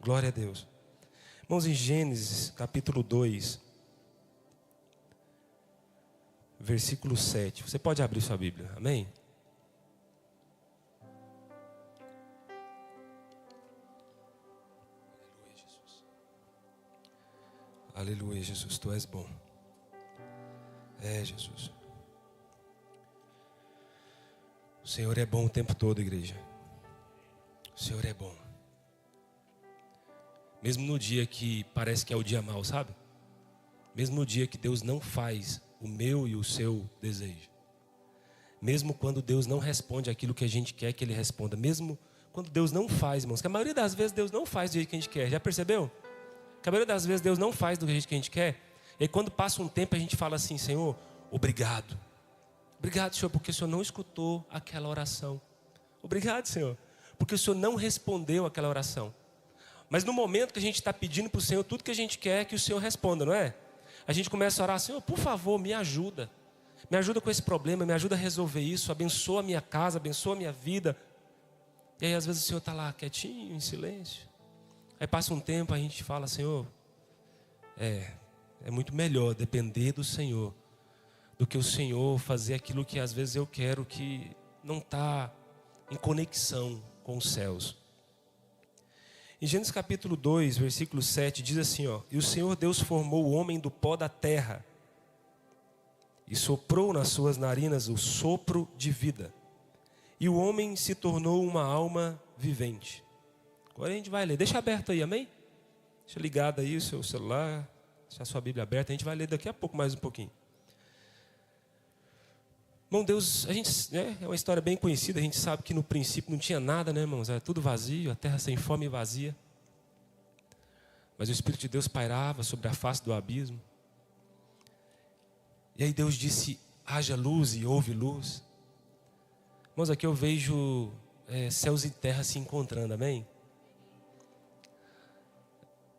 Glória a Deus. Irmãos, em Gênesis capítulo 2, versículo 7. Você pode abrir sua Bíblia, amém? Aleluia, Jesus. Aleluia, Jesus, Tu és bom. Jesus. O Senhor é bom o tempo todo, igreja. O Senhor é bom. Mesmo no dia que parece que é o dia mau, sabe? Mesmo no dia que Deus não faz o meu e o seu desejo. Mesmo quando Deus não responde aquilo que a gente quer que Ele responda. Mesmo quando Deus não faz, irmãos. Que a maioria das vezes Deus não faz do jeito que a gente quer. Já percebeu? Que a maioria das vezes Deus não faz do jeito que a gente quer. E aí, quando passa um tempo a gente fala assim: Senhor, obrigado. Obrigado, Senhor, porque o Senhor não escutou aquela oração. Obrigado, Senhor, porque o Senhor não respondeu aquela oração. Mas no momento que a gente está pedindo para o Senhor tudo que a gente quer que o Senhor responda, não é? A gente começa a orar: Senhor, por favor, me ajuda. Me ajuda com esse problema, me ajuda a resolver isso. Abençoa a minha casa, abençoa a minha vida. E aí às vezes o Senhor está lá quietinho, em silêncio. Aí passa um tempo, a gente fala: Senhor, é muito melhor depender do Senhor do que o Senhor fazer aquilo que às vezes eu quero, que não está em conexão com os céus. Em Gênesis capítulo 2, versículo 7, diz assim, E o Senhor Deus formou o homem do pó da terra e soprou nas suas narinas o sopro de vida. E o homem se tornou uma alma vivente. Agora a gente vai ler. Deixa aberto aí, amém? Deixa ligado aí o seu celular, deixa a sua Bíblia aberta. A gente vai ler daqui a pouco mais um pouquinho. Irmão, Deus, a gente, é uma história bem conhecida. A gente sabe que no princípio não tinha nada, né, irmãos? Era tudo vazio, a terra sem forma e vazia. Mas o Espírito de Deus pairava sobre a face do abismo. E aí Deus disse: haja luz, e houve luz. Irmãos, aqui eu vejo céus e terra se encontrando, amém?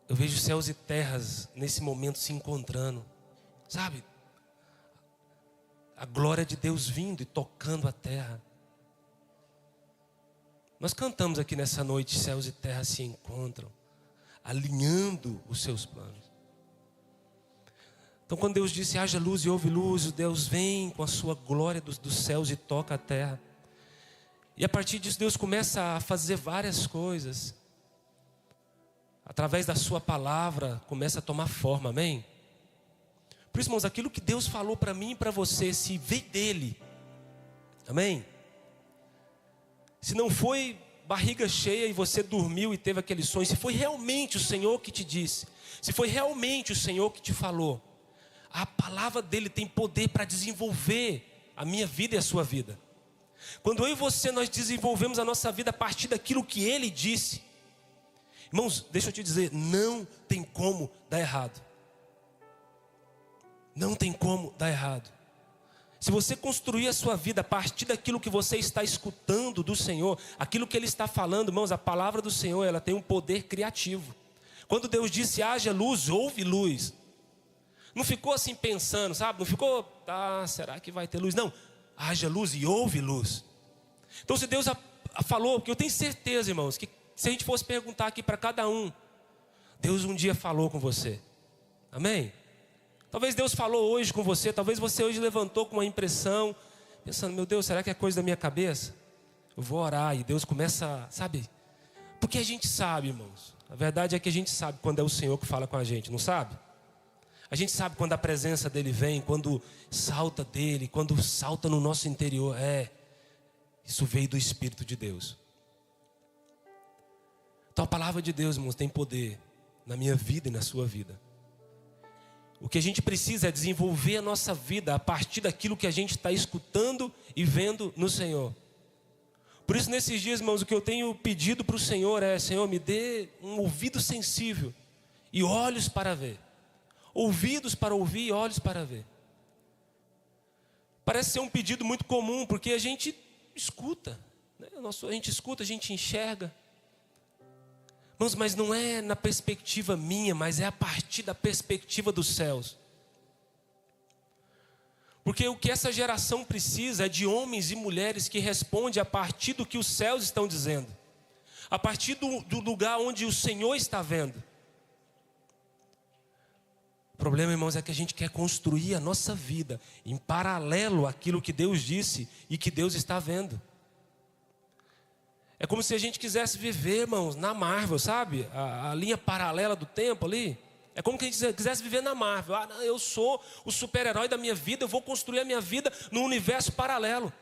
Eu vejo céus e terras nesse momento se encontrando, sabe? A glória de Deus vindo e tocando a terra. Nós cantamos aqui nessa noite: céus e terra se encontram, alinhando os seus planos. Então quando Deus disse: haja luz e houve luz, Deus vem com a sua glória dos céus e toca a terra. E a partir disso Deus começa a fazer várias coisas. Através da sua palavra começa a tomar forma, amém? Por isso, irmãos, aquilo que Deus falou para mim e para você, se veio dele, amém? Se não foi barriga cheia e você dormiu e teve aquele sonho, se foi realmente o Senhor que te disse, se foi realmente o Senhor que te falou, a palavra dele tem poder para desenvolver a minha vida e a sua vida. Quando eu e você, nós desenvolvemos a nossa vida a partir daquilo que ele disse, irmãos, deixa eu te dizer, não tem como dar errado. Não tem como dar errado. Se você construir a sua vida a partir daquilo que você está escutando do Senhor, aquilo que Ele está falando, irmãos, a palavra do Senhor, ela tem um poder criativo. Quando Deus disse: haja luz, houve luz. Não ficou assim pensando, sabe? Não ficou: será que vai ter luz? Não, haja luz e houve luz. Então se Deus falou, porque eu tenho certeza, irmãos, que se a gente fosse perguntar aqui para cada um, Deus um dia falou com você, amém? Talvez Deus falou hoje com você, talvez você hoje levantou com uma impressão, pensando: meu Deus, será que é coisa da minha cabeça? Eu vou orar, e Deus começa, sabe? Porque a gente sabe, irmãos, a verdade é que a gente sabe quando é o Senhor que fala com a gente, não sabe? A gente sabe quando a presença dele vem, quando salta dele, quando salta no nosso interior. Isso veio do Espírito de Deus. Então a palavra de Deus, irmãos, tem poder na minha vida e na sua vida. O que a gente precisa é desenvolver a nossa vida a partir daquilo que a gente está escutando e vendo no Senhor. Por isso, nesses dias, irmãos, o que eu tenho pedido para o Senhor é: Senhor, me dê um ouvido sensível e olhos para ver. Ouvidos para ouvir e olhos para ver. Parece ser um pedido muito comum, porque a gente escuta, né? A gente escuta, a gente enxerga. Irmãos, mas não é na perspectiva minha, mas é a partir da perspectiva dos céus. Porque o que essa geração precisa é de homens e mulheres que respondem a partir do que os céus estão dizendo. a partir do lugar onde o Senhor está vendo. O problema, irmãos, é que a gente quer construir a nossa vida em paralelo àquilo que Deus disse e que Deus está vendo. É como se a gente quisesse viver, irmãos, na Marvel, sabe? A linha paralela do tempo ali. É como que a gente quisesse viver na Marvel. Eu sou o super-herói da minha vida, eu vou construir a minha vida no universo paralelo.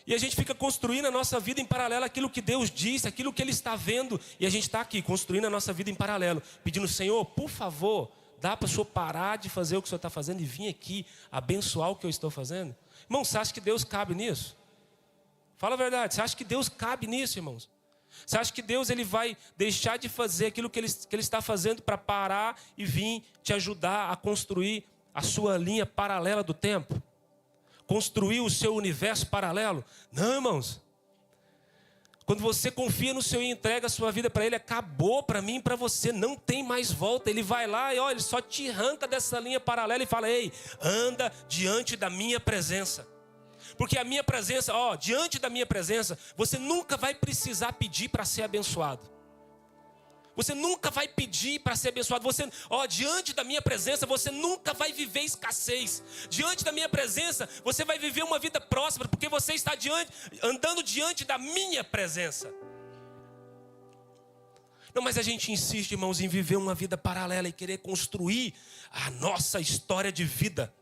E a gente fica construindo a nossa vida em paralelo àquilo que Deus disse, aquilo que Ele está vendo. E a gente está aqui, construindo a nossa vida em paralelo. Pedindo, Senhor, por favor, dá para o Senhor parar de fazer o que o Senhor está fazendo e vir aqui abençoar o que eu estou fazendo? Irmão, você acha que Deus cabe nisso? Fala a verdade, você acha que Deus cabe nisso, irmãos? Você acha que Deus ele vai deixar de fazer aquilo que ele está fazendo para parar e vir te ajudar a construir a sua linha paralela do tempo? Construir o seu universo paralelo? Não, irmãos. Quando você confia no Senhor e entrega a sua vida para Ele, acabou para mim e para você, não tem mais volta. Ele vai lá e olha, Ele só te arranca dessa linha paralela e fala, ei, anda diante da minha presença. Porque a minha presença, diante da minha presença, você nunca vai precisar pedir para ser abençoado. Você nunca vai pedir para ser abençoado. Você, diante da minha presença, você nunca vai viver escassez. Diante da minha presença, você vai viver uma vida próspera, porque você está andando diante da minha presença. Não, mas a gente insiste, irmãos, em viver uma vida paralela e querer construir a nossa história de vida.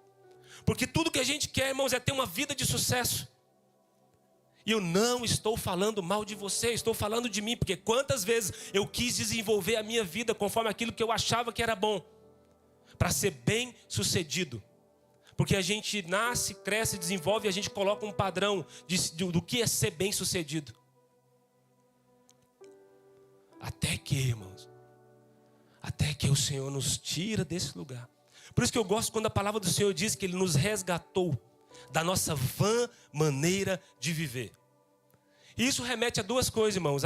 Porque tudo que a gente quer, irmãos, é ter uma vida de sucesso. E eu não estou falando mal de você, estou falando de mim. Porque quantas vezes eu quis desenvolver a minha vida conforme aquilo que eu achava que era bom. Para ser bem sucedido. Porque a gente nasce, cresce, desenvolve e a gente coloca um padrão do que é ser bem sucedido. Até que, irmãos, até que o Senhor nos tira desse lugar. Por isso que eu gosto quando a palavra do Senhor diz que Ele nos resgatou da nossa vã maneira de viver. E isso remete a duas coisas, irmãos.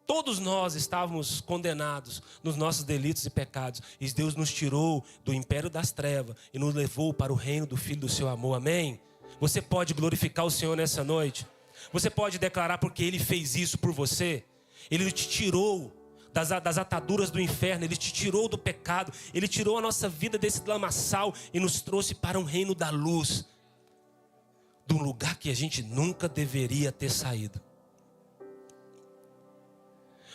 Todos nós estávamos condenados nos nossos delitos e pecados. E Deus nos tirou do império das trevas e nos levou para o reino do Filho do seu amor. Amém? Você pode glorificar o Senhor nessa noite? Você pode declarar porque Ele fez isso por você? Ele te tirou das ataduras do inferno, Ele te tirou do pecado, Ele tirou a nossa vida desse lamaçal e nos trouxe para um reino da luz, de um lugar que a gente nunca deveria ter saído.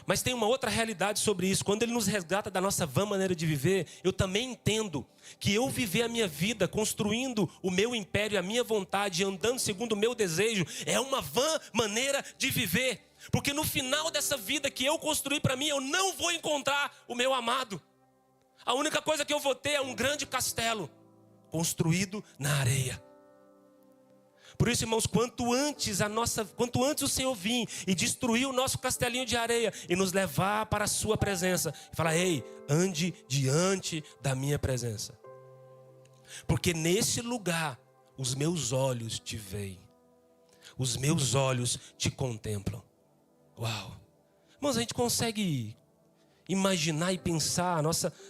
Mas tem uma outra realidade sobre isso. Quando Ele nos resgata da nossa vã maneira de viver, eu também entendo que eu viver a minha vida construindo o meu império, a minha vontade, andando segundo o meu desejo, é uma vã maneira de viver. Porque no final dessa vida que eu construí para mim, eu não vou encontrar o meu amado. A única coisa que eu vou ter é um grande castelo construído na areia. Por isso, irmãos, quanto antes o Senhor vir e destruir o nosso castelinho de areia e nos levar para a sua presença, e falar, ei, ande diante da minha presença. Porque nesse lugar os meus olhos te veem. Os meus olhos te contemplam. Uau! Irmãos, a gente consegue imaginar e pensar,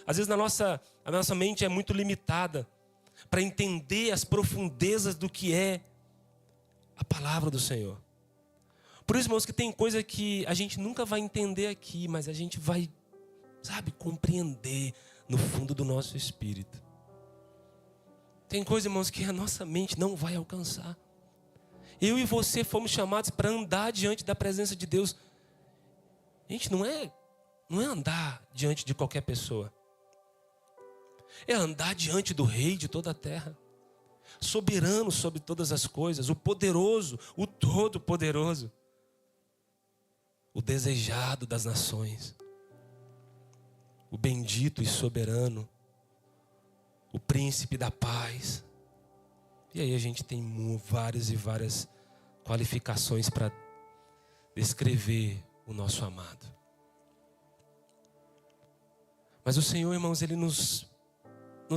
às vezes a nossa mente é muito limitada para entender as profundezas do que é a palavra do Senhor. Por isso, irmãos, que tem coisa que a gente nunca vai entender aqui, mas a gente vai, compreender no fundo do nosso espírito. Tem coisa, irmãos, que a nossa mente não vai alcançar. Eu e você fomos chamados para andar diante da presença de Deus. Gente, não é andar diante de qualquer pessoa. É andar diante do Rei de toda a terra. Soberano sobre todas as coisas, o poderoso, o todo-poderoso, o desejado das nações, o bendito e soberano, o príncipe da paz. E aí a gente tem várias e várias qualificações para descrever o nosso amado. Mas o Senhor, irmãos, Ele nos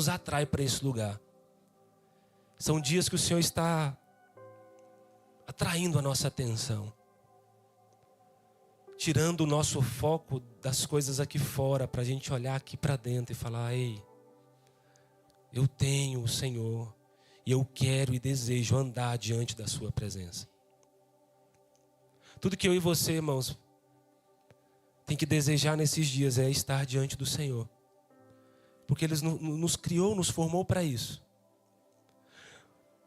atrai para esse lugar. São dias que o Senhor está atraindo a nossa atenção. Tirando o nosso foco das coisas aqui fora, para a gente olhar aqui para dentro e falar, ei, eu tenho o Senhor e eu quero e desejo andar diante da sua presença. Tudo que eu e você, irmãos, tem que desejar nesses dias é estar diante do Senhor. Porque Ele nos criou, nos formou para isso.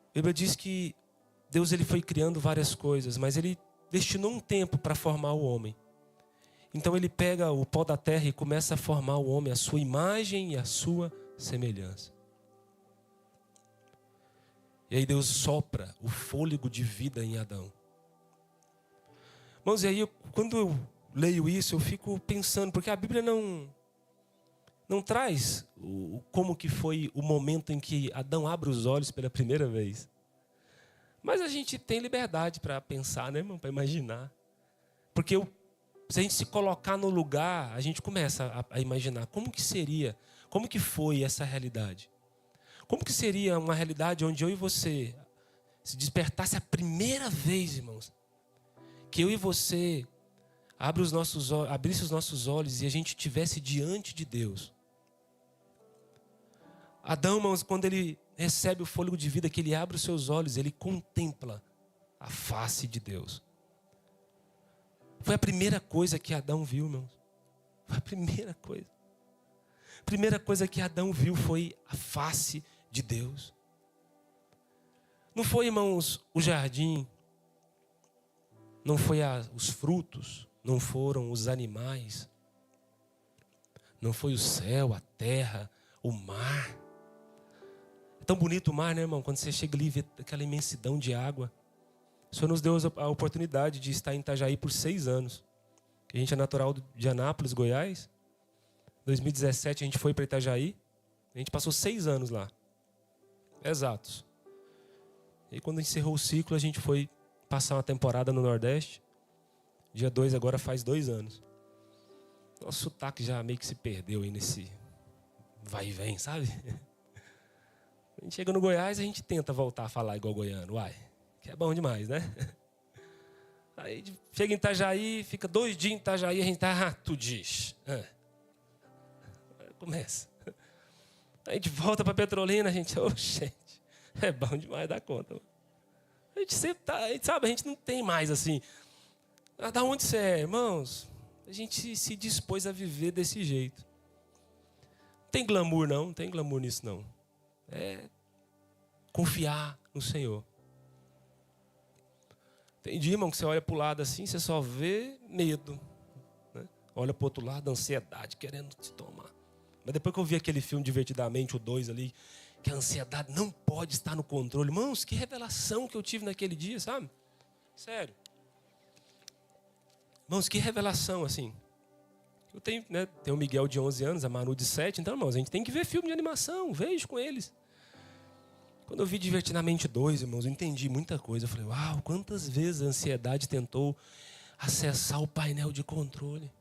A Bíblia diz que Deus ele foi criando várias coisas, mas Ele destinou um tempo para formar o homem. Então Ele pega o pó da terra e começa a formar o homem, a sua imagem e a sua semelhança. E aí Deus sopra o fôlego de vida em Adão. Irmãos, e aí quando eu leio isso, eu fico pensando, porque a Bíblia não traz como que foi o momento em que Adão abre os olhos pela primeira vez. Mas a gente tem liberdade para pensar, né, irmão? Para imaginar. Porque se a gente se colocar no lugar, a gente começa a imaginar como que seria, como que foi essa realidade. Como que seria uma realidade onde eu e você se despertasse a primeira vez, irmãos, que eu e você abrisse os nossos olhos e a gente estivesse diante de Deus. Adão, irmãos, quando ele recebe o fôlego de vida, que ele abre os seus olhos, ele contempla a face de Deus. Foi a primeira coisa que Adão viu, irmãos. Foi a primeira coisa. A primeira coisa que Adão viu foi a face de Deus. Não foi, irmãos, o jardim. Não foi os frutos. Não foram os animais. Não foi o céu, a terra, o mar. É tão bonito o mar, né, irmão? Quando você chega ali e vê aquela imensidão de água. O Senhor nos deu a oportunidade de estar em Itajaí por 6 anos. A gente é natural de Anápolis, Goiás. Em 2017 a gente foi para Itajaí. A gente passou 6 anos lá. Exatos. E quando encerrou o ciclo, a gente foi passar uma temporada no Nordeste. Dia 2 agora faz 2 anos. Nosso sotaque já meio que se perdeu aí nesse vai e vem, sabe? A gente chega no Goiás, a gente tenta voltar a falar igual goiano, uai. Que é bom demais, né? Aí chega em Itajaí, fica 2 dias em Itajaí, a gente tá, tu diz. Começa. Aí a gente volta para Petrolina, a gente, gente, é bom demais dar conta. A gente sempre tá, a gente sabe, a gente não tem mais assim. Da onde você é, irmãos? A gente se dispôs a viver desse jeito. Não tem glamour não, não tem glamour nisso não. É confiar no Senhor. Tem dia, irmão, que você olha para o lado assim, você só vê medo. Né? Olha para o outro lado, ansiedade, querendo te tomar. Mas depois que eu vi aquele filme Divertidamente, o 2 ali, que a ansiedade não pode estar no controle. Irmãos, que revelação que eu tive naquele dia, sabe? Sério. Irmãos, que revelação, assim. Eu tenho, né, tem o Miguel de 11 anos, a Manu de 7. Então, irmãos, a gente tem que ver filme de animação. Vejo com eles. Quando eu vi Divertidamente 2, irmãos, eu entendi muita coisa. Eu falei, uau, quantas vezes a ansiedade tentou acessar o painel de controle.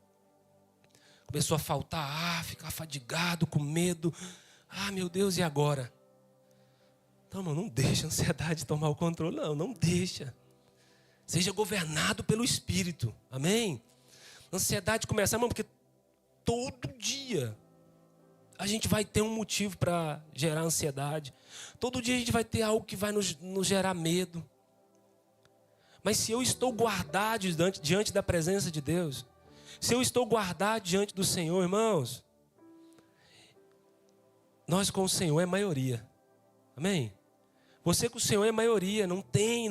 Começou a faltar ar, ficar fadigado, com medo. Ah, meu Deus, e agora? Então, irmão, não deixa a ansiedade tomar o controle, não deixa. Seja governado pelo Espírito, amém? A ansiedade começa, irmão, porque todo dia a gente vai ter um motivo para gerar ansiedade. Todo dia a gente vai ter algo que vai nos gerar medo. Mas se eu estou guardado diante da presença de Deus, se eu estou guardado diante do Senhor, irmãos, nós com o Senhor é maioria. Amém? Você com o Senhor é maioria, não tem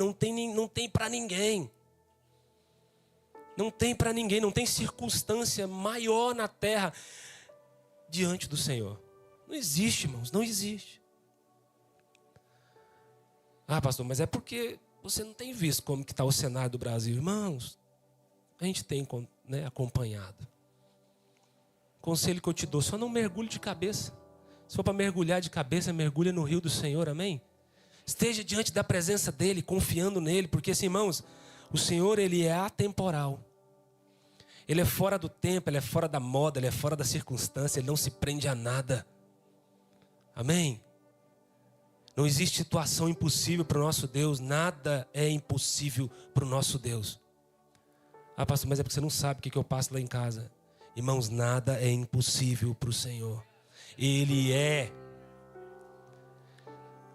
para ninguém. Não tem para ninguém, não tem circunstância maior na terra diante do Senhor. Não existe, irmãos, não existe. Ah, pastor, mas é porque você não tem visto como que está o cenário do Brasil. Irmãos, a gente tem, né, acompanhado. Conselho que eu te dou, só não mergulhe de cabeça. Se for para mergulhar de cabeça, mergulha no rio do Senhor, amém? Esteja diante da presença dEle, confiando nele, porque assim, irmãos, o Senhor, Ele é atemporal. Ele é fora do tempo, Ele é fora da moda, Ele é fora da circunstância, Ele não se prende a nada. Amém? Não existe situação impossível para o nosso Deus, nada é impossível para o nosso Deus. Ah, pastor, mas é porque você não sabe o que eu passo lá em casa. Irmãos, nada é impossível para o Senhor. Ele é.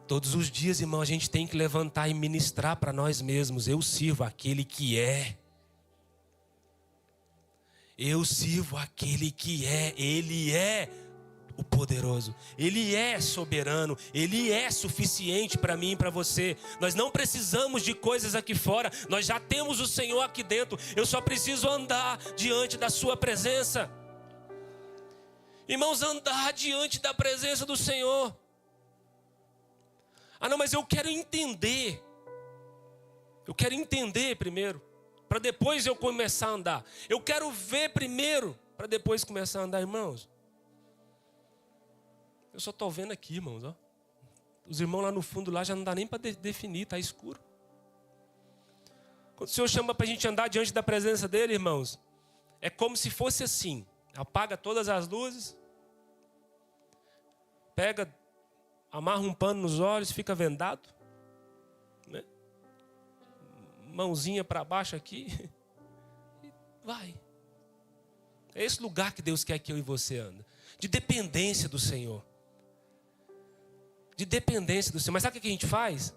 Todos os dias, irmão, a gente tem que levantar e ministrar para nós mesmos. Eu sirvo aquele que é. Eu sirvo aquele que Ele é o poderoso, Ele é soberano, Ele é suficiente para mim e para você. Nós não precisamos de coisas aqui fora, nós já temos o Senhor aqui dentro. Eu só preciso andar diante da sua presença. Irmãos, andar diante da presença do Senhor. Ah não, mas eu quero entender. Eu quero entender primeiro, para depois eu começar a andar. Eu quero ver primeiro, para depois começar a andar, irmãos. Eu só estou vendo aqui, irmãos. Ó. Os irmãos lá no fundo lá já não dá nem para definir, está escuro. Quando o Senhor chama para a gente andar diante da presença dEle, irmãos, é como se fosse assim. Apaga todas as luzes, pega, amarra um pano nos olhos, fica vendado, né? Mãozinha para baixo aqui, e vai. É esse lugar que Deus quer que eu e você ande, de dependência do Senhor. De dependência do Senhor. Mas sabe o que a gente faz?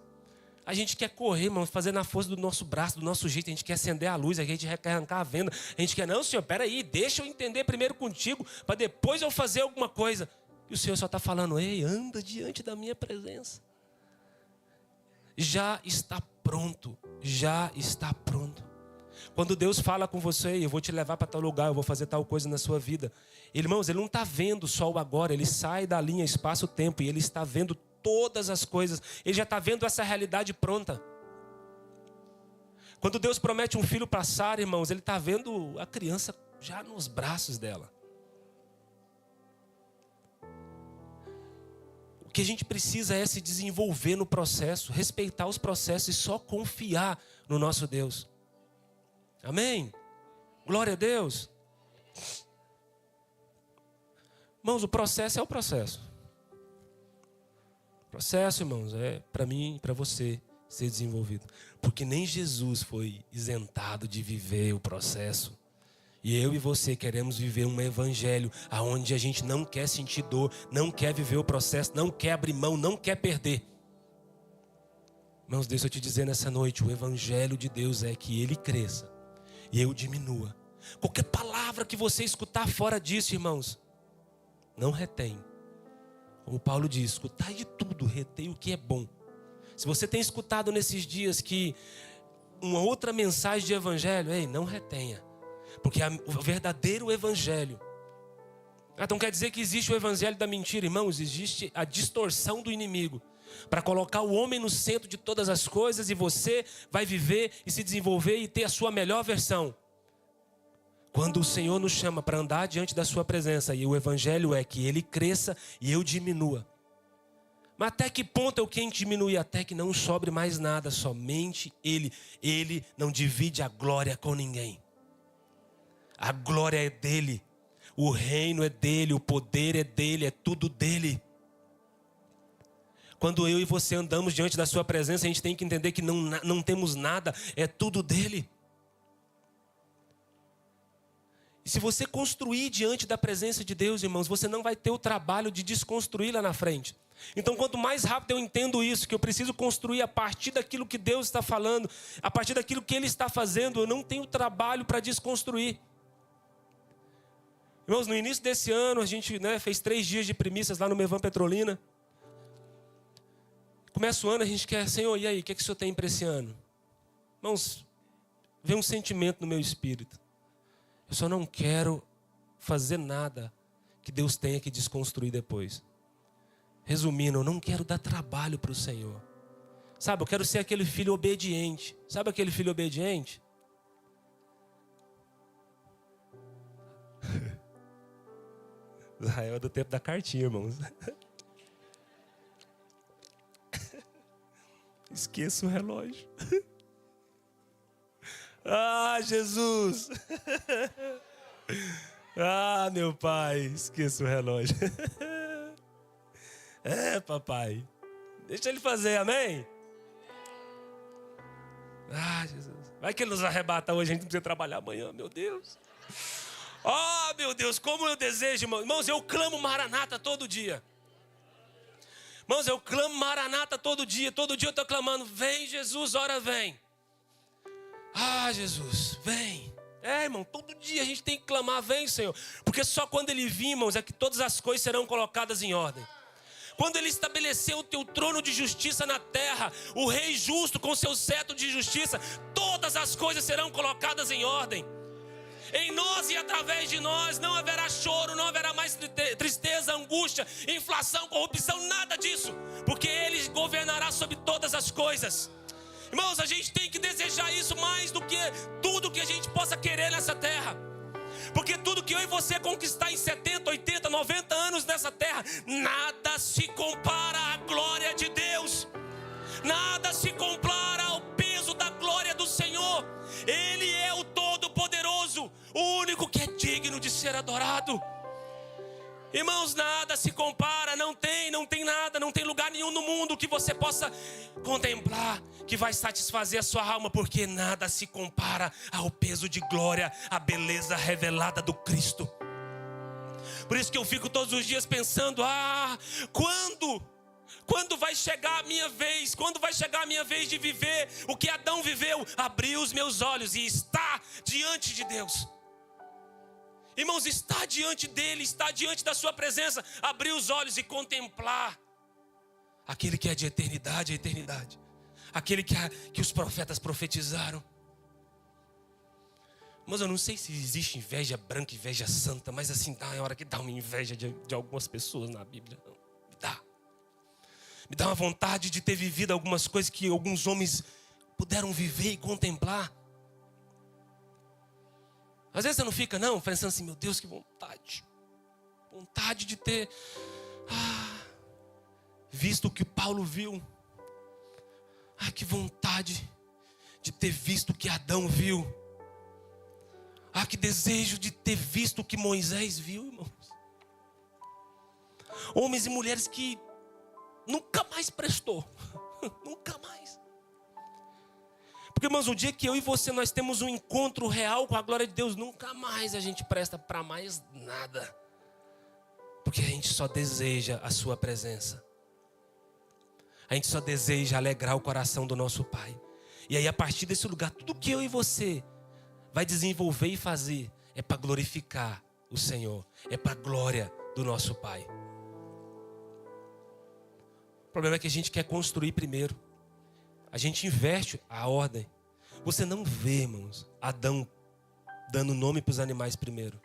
A gente quer correr, irmão, fazer na força do nosso braço, do nosso jeito. A gente quer acender a luz, a gente quer arrancar a venda. A gente quer, não, Senhor, peraí, deixa eu entender primeiro contigo, para depois eu fazer alguma coisa. E o Senhor só está falando, ei, anda diante da minha presença. Já está pronto, já está pronto. Quando Deus fala com você, eu vou te levar para tal lugar, eu vou fazer tal coisa na sua vida. Irmãos, Ele não está vendo só o agora, Ele sai da linha espaço-tempo e Ele está vendo todas as coisas. Ele já está vendo essa realidade pronta. Quando Deus promete um filho para Sara, irmãos, Ele está vendo a criança já nos braços dela. O que a gente precisa é se desenvolver no processo, respeitar os processos e só confiar no nosso Deus. Amém? Glória a Deus. Irmãos, o processo é o processo. O processo, irmãos, é para mim e para você ser desenvolvido. Porque nem Jesus foi isentado de viver o processo. E eu e você queremos viver um evangelho onde a gente não quer sentir dor, não quer viver o processo, não quer abrir mão, não quer perder. Irmãos, deixa eu te dizer nessa noite, o evangelho de Deus é que Ele cresça e eu diminua. Qualquer palavra que você escutar fora disso, irmãos, não retém. Como Paulo diz, escutai de tudo, retém o que é bom. Se você tem escutado nesses dias que uma outra mensagem de evangelho, ei, não retenha. Porque o verdadeiro evangelho. Então quer dizer que existe o evangelho da mentira, irmãos? Existe a distorção do inimigo para colocar o homem no centro de todas as coisas e você vai viver e se desenvolver e ter a sua melhor versão. Quando o Senhor nos chama para andar diante da sua presença, e o evangelho é que Ele cresça e eu diminua. Mas até que ponto eu quero diminuir? Até que não sobre mais nada, somente Ele. Ele não divide a glória com ninguém. A glória é dEle, o reino é dEle, o poder é dEle, é tudo dEle. Quando eu e você andamos diante da sua presença, a gente tem que entender que não temos nada, é tudo dEle. E se você construir diante da presença de Deus, irmãos, você não vai ter o trabalho de desconstruir lá na frente. Então, quanto mais rápido eu entendo isso, que eu preciso construir a partir daquilo que Deus está falando, a partir daquilo que Ele está fazendo, eu não tenho trabalho para desconstruir. Irmãos, no início desse ano, a gente fez 3 dias de primícias lá no Mevan Petrolina. Começa o ano, a gente quer, Senhor, e aí, o que o Senhor tem para esse ano? Irmãos, vem um sentimento no meu espírito. Eu só não quero fazer nada que Deus tenha que desconstruir depois. Resumindo, eu não quero dar trabalho para o Senhor. Sabe, eu quero ser aquele filho obediente. Sabe aquele filho obediente? Israel é do tempo da cartinha, irmãos. Esqueça o relógio. Ah, Jesus. Ah, meu pai, esqueça o relógio. É, papai. Deixa ele fazer, amém? Ah, Jesus. Vai que ele nos arrebata hoje, a gente não precisa trabalhar amanhã, meu Deus. Oh, meu Deus, como eu desejo, irmãos. Irmãos, eu clamo Maranata todo dia. Irmãos, eu clamo Maranata todo dia. Todo dia eu estou clamando, vem Jesus, ora vem. Ah, Jesus, vem. Irmão, todo dia a gente tem que clamar, vem, Senhor. Porque só quando Ele vir, irmãos, é que todas as coisas serão colocadas em ordem. Quando Ele estabeleceu o teu trono de justiça na terra, o rei justo com seu cetro de justiça, todas as coisas serão colocadas em ordem. Em nós e através de nós não haverá choro, não haverá mais tristeza, angústia, inflação, corrupção, nada disso. Porque Ele governará sobre todas as coisas. Irmãos, a gente tem que desejar isso mais do que tudo que a gente possa querer nessa terra. Porque tudo que eu e você conquistar em 70, 80, 90 anos nessa terra, nada se compara à glória de Deus. Nada se compara ao peso da glória do Senhor. Ele é o Todo-Poderoso, o único que é digno de ser adorado. Irmãos, nada se compara, não tem nada, não tem lugar nenhum no mundo que você possa contemplar, que vai satisfazer a sua alma, porque nada se compara ao peso de glória, à beleza revelada do Cristo. Por isso que eu fico todos os dias pensando, quando vai chegar a minha vez? Quando vai chegar a minha vez de viver o que Adão viveu? Abrir os meus olhos e estar diante de Deus. Irmãos, estar diante dEle, estar diante da sua presença, abrir os olhos e contemplar aquele que é de eternidade a eternidade, aquele que os profetas profetizaram. Mas eu não sei se existe inveja branca, inveja santa, mas assim, é hora que dá uma inveja de algumas pessoas na Bíblia. Me dá uma vontade de ter vivido algumas coisas que alguns homens puderam viver e contemplar. Às vezes você não fica pensando assim, meu Deus, que vontade. Vontade de ter visto o que Paulo viu. Que vontade de ter visto o que Adão viu. Que desejo de ter visto o que Moisés viu, irmãos. Homens e mulheres que nunca mais prestou. Nunca mais. Porque, irmãos, o dia que eu e você nós temos um encontro real com a glória de Deus, nunca mais a gente presta para mais nada. Porque a gente só deseja a sua presença. A gente só deseja alegrar o coração do nosso Pai. E aí, a partir desse lugar, tudo que eu e você vai desenvolver e fazer é para glorificar o Senhor. É para a glória do nosso Pai. O problema é que a gente quer construir primeiro. A gente inverte a ordem. Você não vê, irmãos, Adão dando nome para os animais primeiro.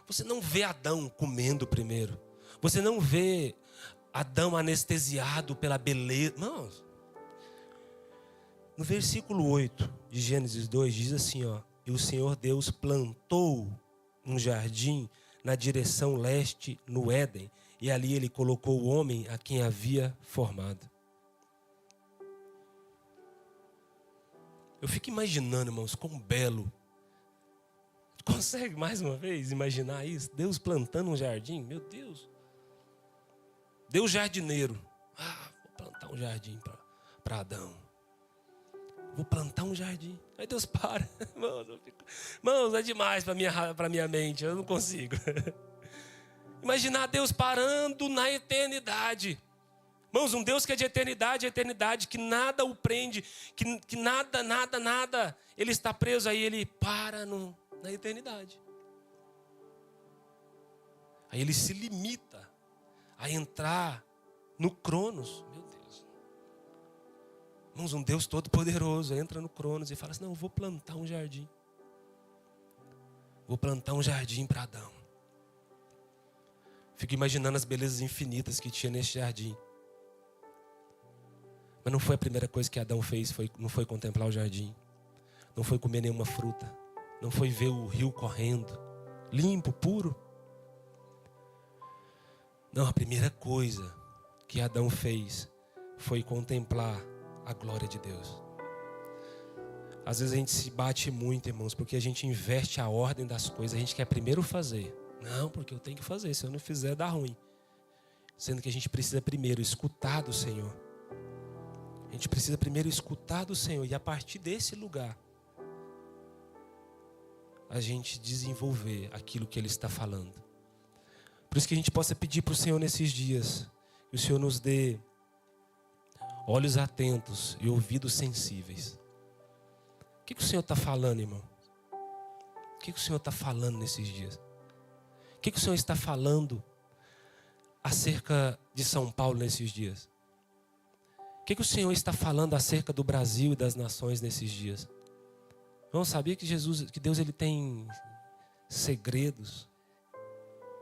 Você não vê Adão comendo primeiro. Você não vê Adão anestesiado pela beleza. Irmãos, no versículo 8 de Gênesis 2 diz assim, e o Senhor Deus plantou um jardim na direção leste no Éden, e ali Ele colocou o homem a quem havia formado. Eu fico imaginando, irmãos, quão belo. Consegue mais uma vez imaginar isso? Deus plantando um jardim? Meu Deus. Deus jardineiro. Vou plantar um jardim para Adão. Vou plantar um jardim. Aí Deus para. Irmãos, é demais para minha mente. Eu não consigo. Imaginar Deus parando na eternidade. Irmãos, um Deus que é de eternidade, que nada o prende, que nada, Ele está preso, aí Ele para na eternidade. Aí Ele se limita a entrar no Cronos. Meu Deus. Irmãos, um Deus todo poderoso entra no Cronos e fala assim, não, eu vou plantar um jardim. Vou plantar um jardim para Adão. Fico imaginando as belezas infinitas que tinha nesse jardim. Mas não foi a primeira coisa que Adão fez, não foi contemplar o jardim. Não foi comer nenhuma fruta. Não foi ver o rio correndo, limpo, puro. Não, a primeira coisa que Adão fez foi contemplar a glória de Deus. Às vezes a gente se bate muito, irmãos, porque a gente inverte a ordem das coisas. A gente quer primeiro fazer. Não, porque eu tenho que fazer, se eu não fizer dá ruim. Sendo que a gente precisa primeiro escutar do Senhor. A gente precisa primeiro escutar do Senhor. E a partir desse lugar, a gente desenvolver aquilo que Ele está falando. Por isso que a gente possa pedir para o Senhor nesses dias, que o Senhor nos dê olhos atentos e ouvidos sensíveis. O que o Senhor está falando, irmão? O que o Senhor está falando nesses dias? O que o Senhor está falando acerca de São Paulo nesses dias? O que o Senhor está falando acerca do Brasil e das nações nesses dias? Vamos saber que Deus ele tem segredos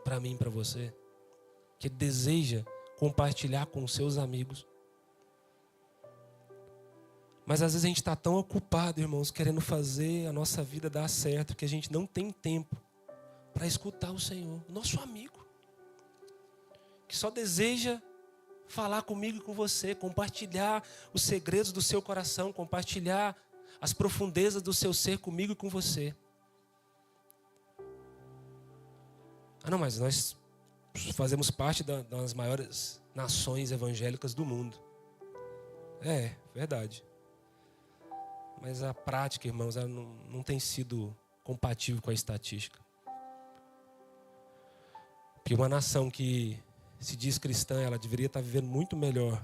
para mim e para você, que Ele deseja compartilhar com os seus amigos. Mas às vezes a gente está tão ocupado, irmãos, querendo fazer a nossa vida dar certo, que a gente não tem tempo para escutar o Senhor, nosso amigo, que só deseja falar comigo e com você, compartilhar os segredos do seu coração, compartilhar as profundezas do seu ser comigo e com você. Ah não, mas nós fazemos parte das maiores nações evangélicas do mundo. É, verdade. Mas a prática, irmãos, ela não tem sido compatível com a estatística. Porque uma nação que se diz cristã, ela deveria estar vivendo muito melhor.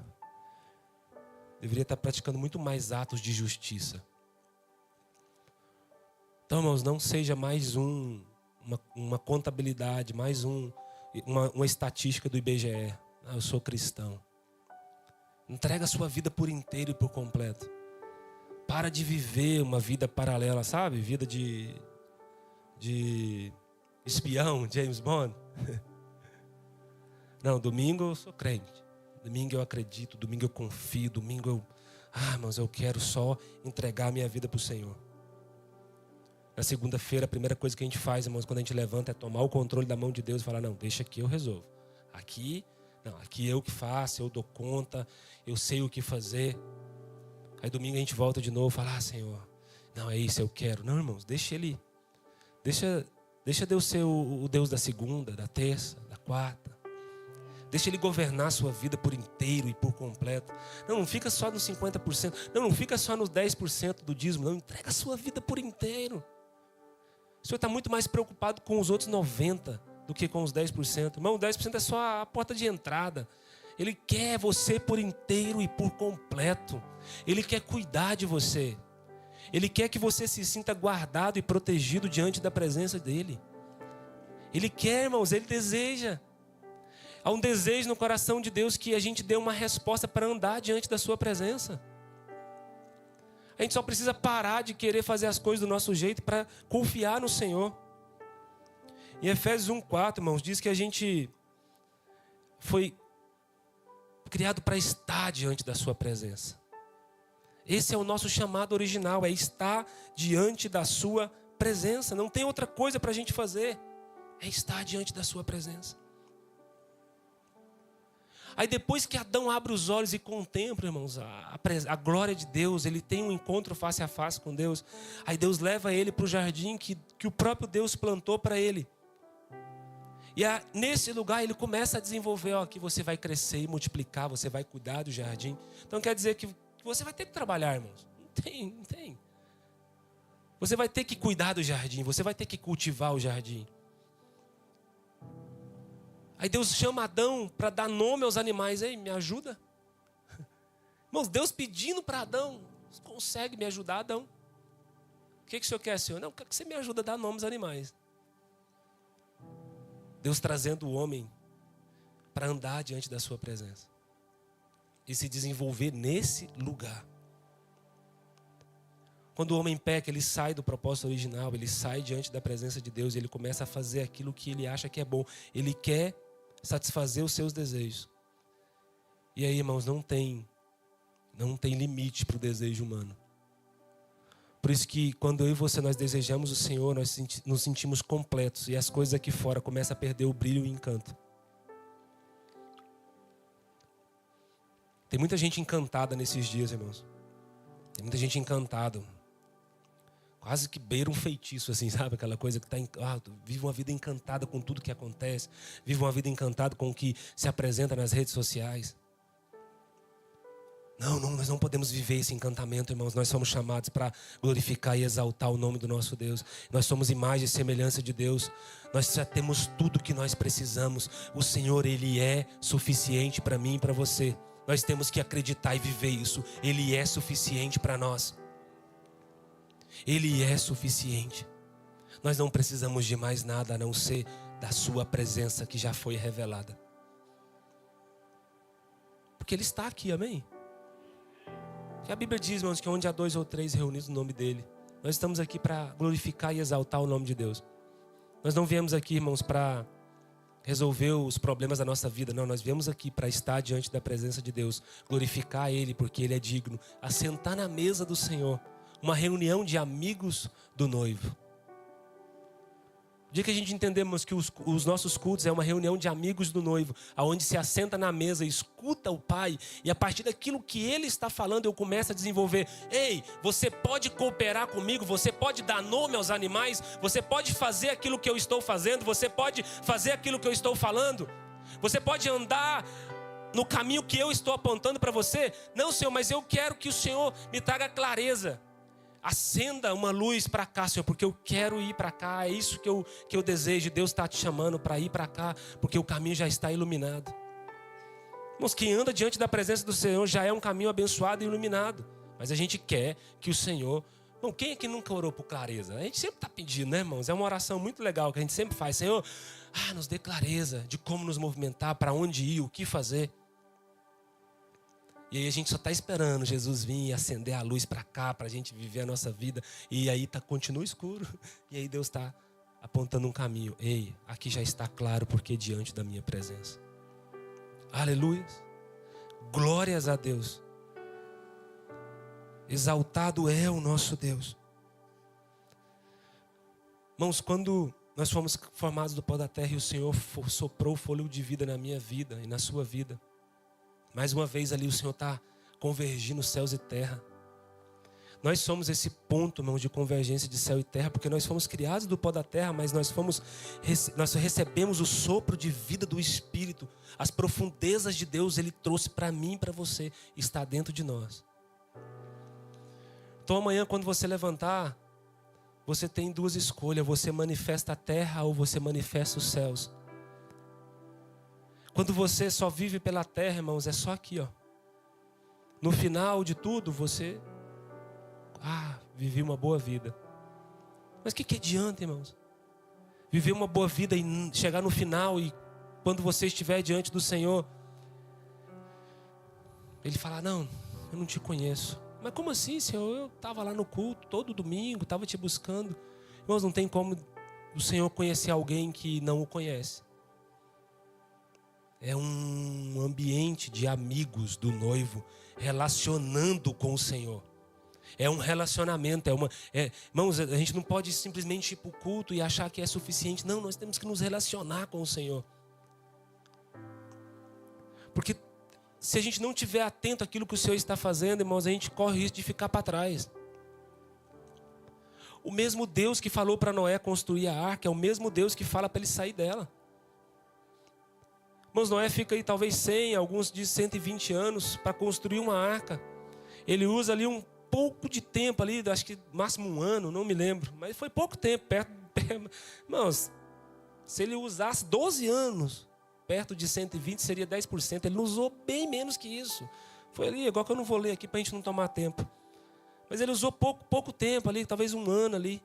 Deveria estar praticando muito mais atos de justiça. Então, irmãos, não seja mais uma contabilidade, mais uma estatística do IBGE. Ah, eu sou cristão. Entrega a sua vida por inteiro e por completo. Para de viver uma vida paralela, sabe? Vida de espião, James Bond. Não, domingo eu sou crente. Domingo eu acredito, domingo eu confio, domingo irmãos, eu quero só entregar a minha vida para o Senhor. Na segunda-feira, a primeira coisa que a gente faz, irmãos, quando a gente levanta é tomar o controle da mão de Deus e falar, não, deixa aqui, eu resolvo. Aqui eu que faço, eu dou conta, eu sei o que fazer. Aí domingo a gente volta de novo e fala, Senhor, não, é isso, eu quero. Não, irmãos, deixa Ele, deixa Deus ser o Deus da segunda, da terça, da quarta. Deixa Ele governar a sua vida por inteiro e por completo. Não fica só nos 50%, não fica só nos 10% do dízimo, não, entrega a sua vida por inteiro. O Senhor está muito mais preocupado com os outros 90% do que com os 10%. Irmão, 10% é só a porta de entrada. Ele quer você por inteiro e por completo. Ele quer cuidar de você. Ele quer que você se sinta guardado e protegido diante da presença dEle. Ele quer, irmãos, Ele deseja. Há um desejo no coração de Deus que a gente dê uma resposta para andar diante da sua presença. A gente só precisa parar de querer fazer as coisas do nosso jeito para confiar no Senhor. Em Efésios 1:4, irmãos, diz que a gente foi criado para estar diante da sua presença. Esse é o nosso chamado original, é estar diante da sua presença. Não tem outra coisa para a gente fazer, é estar diante da sua presença. Aí depois que Adão abre os olhos e contempla, irmãos, a glória de Deus, ele tem um encontro face a face com Deus. Aí Deus leva ele para o jardim que o próprio Deus plantou para ele. E nesse lugar ele começa a desenvolver, que você vai crescer e multiplicar, você vai cuidar do jardim. Então quer dizer que você vai ter que trabalhar, irmãos. Não tem. Você vai ter que cuidar do jardim, você vai ter que cultivar o jardim. Aí Deus chama Adão para dar nome aos animais. Ei, me ajuda? Irmãos, Deus pedindo para Adão, você consegue me ajudar, Adão? O que o Senhor quer, Senhor? Não, eu quero que você me ajude a dar nome aos animais. Deus trazendo o homem para andar diante da sua presença. E se desenvolver nesse lugar. Quando o homem peca, ele sai do propósito original, ele sai diante da presença de Deus, ele começa a fazer aquilo que ele acha que é bom. Ele quer satisfazer os seus desejos. E aí, irmãos, não tem limite para o desejo humano. Por isso que quando eu e você nós desejamos o Senhor, nós nos sentimos completos e as coisas aqui fora começam a perder o brilho e o encanto. Tem muita gente encantada nesses dias, irmãos. Tem muita gente encantada. Quase que beira um feitiço, assim, sabe? Aquela coisa que vive uma vida encantada com tudo que acontece. Vive uma vida encantada com o que se apresenta nas redes sociais. Não, nós não podemos viver esse encantamento, irmãos. Nós somos chamados para glorificar e exaltar o nome do nosso Deus. Nós somos imagem e semelhança de Deus. Nós já temos tudo que nós precisamos. O Senhor, Ele é suficiente para mim e para você. Nós temos que acreditar e viver isso. Ele é suficiente para nós. Ele é suficiente. Nós não precisamos de mais nada a não ser da sua presença que já foi revelada. Porque Ele está aqui, amém? Que a Bíblia diz, irmãos, que onde há 2 ou 3 reunidos no nome dEle, nós estamos aqui para glorificar e exaltar o nome de Deus. Nós não viemos aqui, irmãos, para resolver os problemas da nossa vida. Não, nós viemos aqui para estar diante da presença de Deus, glorificar Ele porque Ele é digno, assentar na mesa do Senhor, uma reunião de amigos do noivo. O dia que a gente entendemos que os nossos cultos é uma reunião de amigos do noivo, aonde se assenta na mesa, escuta o Pai, e a partir daquilo que Ele está falando, eu começo a desenvolver. Ei, você pode cooperar comigo, você pode dar nome aos animais, você pode fazer aquilo que eu estou fazendo, você pode fazer aquilo que eu estou falando, você pode andar no caminho que eu estou apontando para você. Não, Senhor, mas eu quero que o Senhor me traga clareza. Acenda uma luz para cá, Senhor, porque eu quero ir para cá. É isso que eu desejo. Deus está te chamando para ir para cá, porque o caminho já está iluminado. Irmãos, quem anda diante da presença do Senhor já é um caminho abençoado e iluminado. Mas a gente quer que o Senhor... Bom, quem é que nunca orou por clareza? A gente sempre está pedindo, né, irmãos? É uma oração muito legal que a gente sempre faz. Senhor, nos dê clareza de como nos movimentar, para onde ir, o que fazer. E aí a gente só está esperando Jesus vir e acender a luz para cá, para a gente viver a nossa vida. E aí continua escuro. E aí Deus está apontando um caminho. Ei, aqui já está claro porque diante da minha presença. Aleluia. Glórias a Deus. Exaltado é o nosso Deus. Irmãos, quando nós fomos formados do pó da terra e o Senhor soprou o fôlego de vida na minha vida e na sua vida, mais uma vez ali o Senhor está convergindo céus e terra. Nós somos esse ponto, irmãos, de convergência de céu e terra, porque nós fomos criados do pó da terra, mas nós recebemos o sopro de vida do Espírito. As profundezas de Deus Ele trouxe para mim e para você, está dentro de nós. Então amanhã quando você levantar, você tem 2 escolhas: você manifesta a terra ou você manifesta os céus. Quando você só vive pela terra, irmãos, é só aqui, ó. No final de tudo, você... vivi uma boa vida. Mas o que adianta, irmãos? Viver uma boa vida e chegar no final e quando você estiver diante do Senhor, Ele falar, não, eu não te conheço. Mas como assim, Senhor? Eu estava lá no culto todo domingo, estava te buscando. Irmãos, não tem como o Senhor conhecer alguém que não o conhece. É um ambiente de amigos do noivo relacionando com o Senhor. É um relacionamento, irmãos, a gente não pode simplesmente ir para o culto e achar que é suficiente. Não, nós temos que nos relacionar com o Senhor. Porque se a gente não estiver atento àquilo que o Senhor está fazendo, irmãos, a gente corre o risco de ficar para trás. O mesmo Deus que falou para Noé construir a arca é o mesmo Deus que fala para ele sair dela. Irmãos, Noé fica aí talvez 100, alguns dizem 120 anos para construir uma arca. Ele usa ali um pouco de tempo ali, acho que máximo 1 ano, não me lembro. Mas foi pouco tempo, irmãos, se ele usasse 12 anos, perto de 120 seria 10%. Ele não usou bem menos que isso. Foi ali, igual que eu não vou ler aqui para a gente não tomar tempo. Mas ele usou pouco tempo ali, talvez 1 ano ali.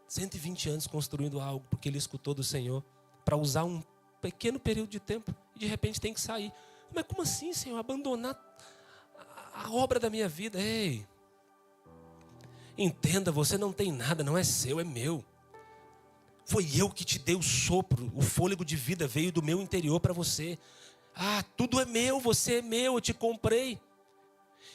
120 anos construindo algo, porque ele escutou do Senhor. Para usar um pequeno período de tempo e de repente tem que sair. Mas como assim, Senhor? Abandonar a obra da minha vida? Ei, entenda, você não tem nada, não é seu, é meu. Foi eu que te dei o sopro, o fôlego de vida veio do meu interior para você. Tudo é meu, você é meu, eu te comprei.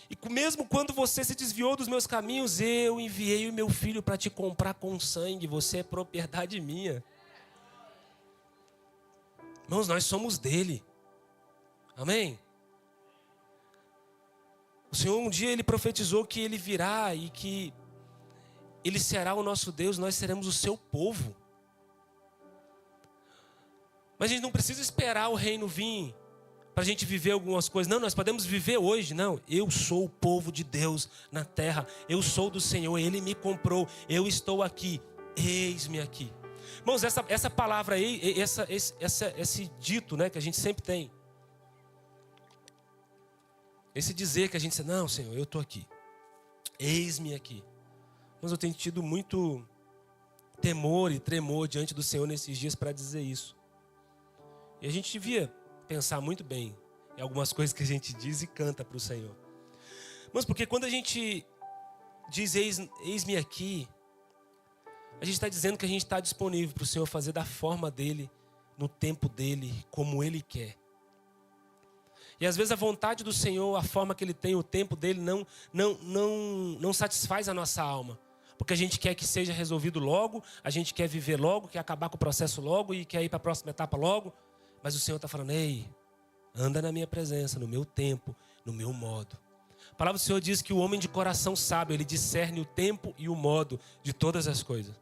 E mesmo quando você se desviou dos meus caminhos, eu enviei o meu filho para te comprar com sangue, você é propriedade minha. Irmãos, nós somos dele. Amém? O Senhor um dia Ele profetizou que Ele virá e que Ele será o nosso Deus, nós seremos o seu povo. Mas a gente não precisa esperar o reino vir para a gente viver algumas coisas. Não, nós podemos viver hoje. Não, eu sou o povo de Deus na terra. Eu sou do Senhor, Ele me comprou. Eu estou aqui, eis-me aqui. Irmãos, essa palavra aí, esse dito, né, que a gente sempre tem. Esse dizer que a gente diz, não, Senhor, eu estou aqui. Eis-me aqui. Mas eu tenho tido muito temor e tremor diante do Senhor nesses dias para dizer isso. E a gente devia pensar muito bem em algumas coisas que a gente diz e canta para o Senhor. Mas porque quando a gente diz eis-me aqui, a gente está dizendo que a gente está disponível para o Senhor fazer da forma dEle, no tempo dEle, como Ele quer. E às vezes a vontade do Senhor, a forma que Ele tem, o tempo dEle não satisfaz a nossa alma. Porque a gente quer que seja resolvido logo, a gente quer viver logo, quer acabar com o processo logo e quer ir para a próxima etapa logo. Mas o Senhor está falando, ei, anda na minha presença, no meu tempo, no meu modo. A palavra do Senhor diz que o homem de coração sábio, ele discerne o tempo e o modo de todas as coisas.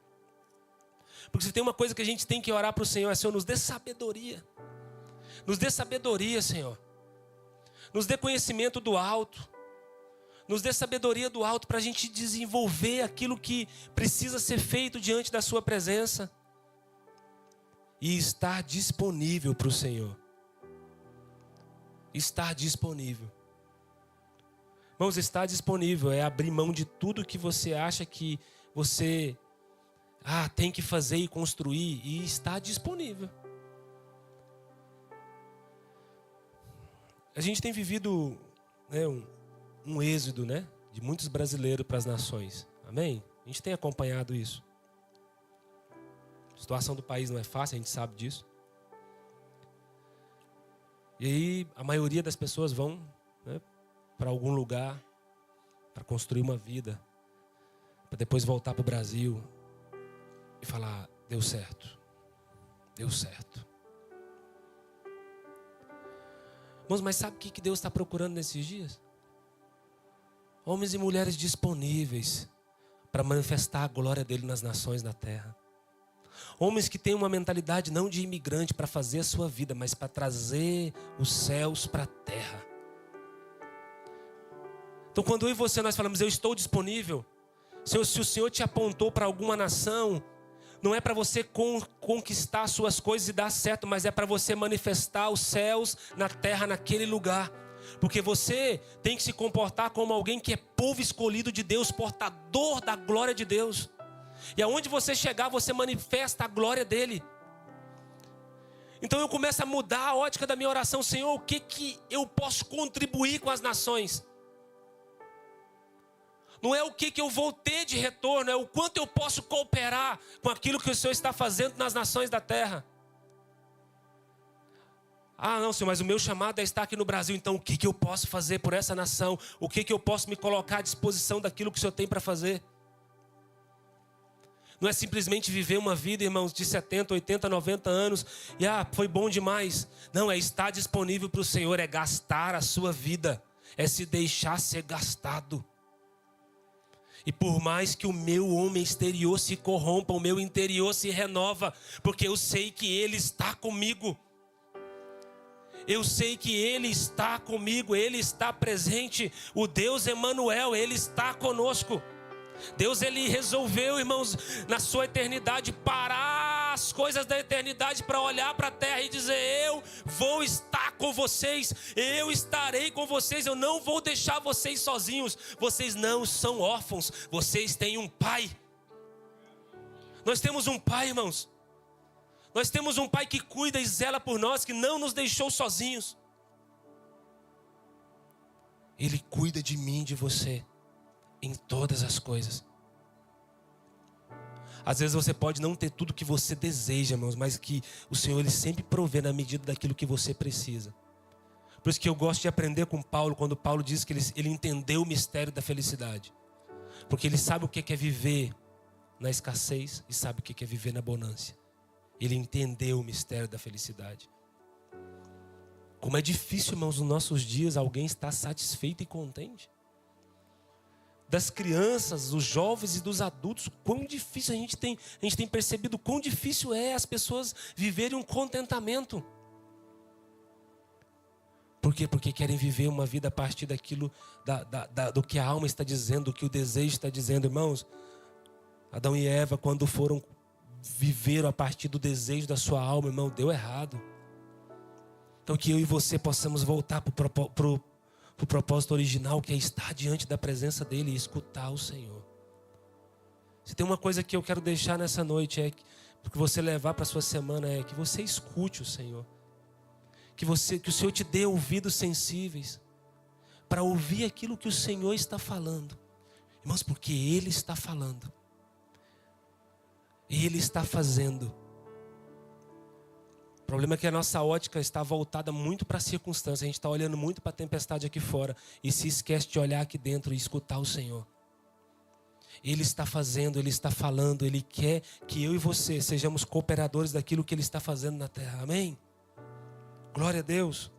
Porque se tem uma coisa que a gente tem que orar para o Senhor, é: Senhor, nos dê sabedoria. Nos dê sabedoria, Senhor. Nos dê conhecimento do alto. Nos dê sabedoria do alto para a gente desenvolver aquilo que precisa ser feito diante da sua presença. E estar disponível para o Senhor. Estar disponível. Irmãos, estar disponível é abrir mão de tudo que você acha que você tem que fazer e construir, e estar disponível. A gente tem vivido, né, um êxodo, né, de muitos brasileiros para as nações. Amém? A gente tem acompanhado isso. A situação do país não é fácil, a gente sabe disso. E aí a maioria das pessoas vão, né, para algum lugar para construir uma vida, para depois voltar para o Brasil e falar: deu certo, deu certo. Irmãos, mas sabe o que Deus está procurando nesses dias? Homens e mulheres disponíveis para manifestar a glória dele nas nações da terra. Homens que têm uma mentalidade não de imigrante para fazer a sua vida, mas para trazer os céus para a terra. Então quando eu e você nós falamos: eu estou disponível. Se o Senhor te apontou para alguma nação, não é para você conquistar as suas coisas e dar certo, mas é para você manifestar os céus na terra, naquele lugar. Porque você tem que se comportar como alguém que é povo escolhido de Deus, portador da glória de Deus. E aonde você chegar, você manifesta a glória dele. Então eu começo a mudar a ótica da minha oração: Senhor, o que eu posso contribuir com as nações? Não é o que eu vou ter de retorno, é o quanto eu posso cooperar com aquilo que o Senhor está fazendo nas nações da terra. Não, Senhor, mas o meu chamado é estar aqui no Brasil. Então o que eu posso fazer por essa nação? O que eu posso me colocar à disposição daquilo que o Senhor tem para fazer? Não é simplesmente viver uma vida, irmãos, de 70, 80, 90 anos e foi bom demais. Não, é estar disponível para o Senhor, é gastar a sua vida, é se deixar ser gastado. E por mais que o meu homem exterior se corrompa, o meu interior se renova, porque eu sei que Ele está comigo. Eu sei que Ele está comigo, Ele está presente. O Deus Emanuel, Ele está conosco. Deus, Ele resolveu, irmãos, na sua eternidade, parar as coisas da eternidade para olhar para a terra e dizer: eu vou estar com vocês, eu estarei com vocês, eu não vou deixar vocês sozinhos. Vocês não são órfãos, vocês têm um pai. Nós temos um pai, irmãos. Nós temos um pai que cuida e zela por nós, que não nos deixou sozinhos. Ele cuida de mim e de você em todas as coisas. Às vezes você pode não ter tudo que você deseja, irmãos, mas que o Senhor, Ele sempre provê na medida daquilo que você precisa. Por isso que eu gosto de aprender com Paulo, quando Paulo diz que ele entendeu o mistério da felicidade. Porque ele sabe o que é viver na escassez e sabe o que é viver na abundância. Ele entendeu o mistério da felicidade. Como é difícil, irmãos, nos nossos dias alguém estar satisfeito e contente. Das crianças, dos jovens e dos adultos, quão difícil a gente tem percebido, quão difícil é as pessoas viverem um contentamento. Por quê? Porque querem viver uma vida a partir daquilo, do que a alma está dizendo, do que o desejo está dizendo. Irmãos, Adão e Eva, quando viveram a partir do desejo da sua alma, irmão, deu errado. Então que eu e você possamos voltar para o propósito original, que é estar diante da presença dEle e escutar o Senhor. Se tem uma coisa que eu quero deixar nessa noite, é que você levar para a sua semana, é que você escute o Senhor. Que o Senhor te dê ouvidos sensíveis para ouvir aquilo que o Senhor está falando. Irmãos, porque Ele está falando. Ele está fazendo. O problema é que a nossa ótica está voltada muito para a circunstância. A gente está olhando muito para a tempestade aqui fora e se esquece de olhar aqui dentro e escutar o Senhor. Ele está fazendo, Ele está falando, Ele quer que eu e você sejamos cooperadores daquilo que Ele está fazendo na terra. Amém? Glória a Deus.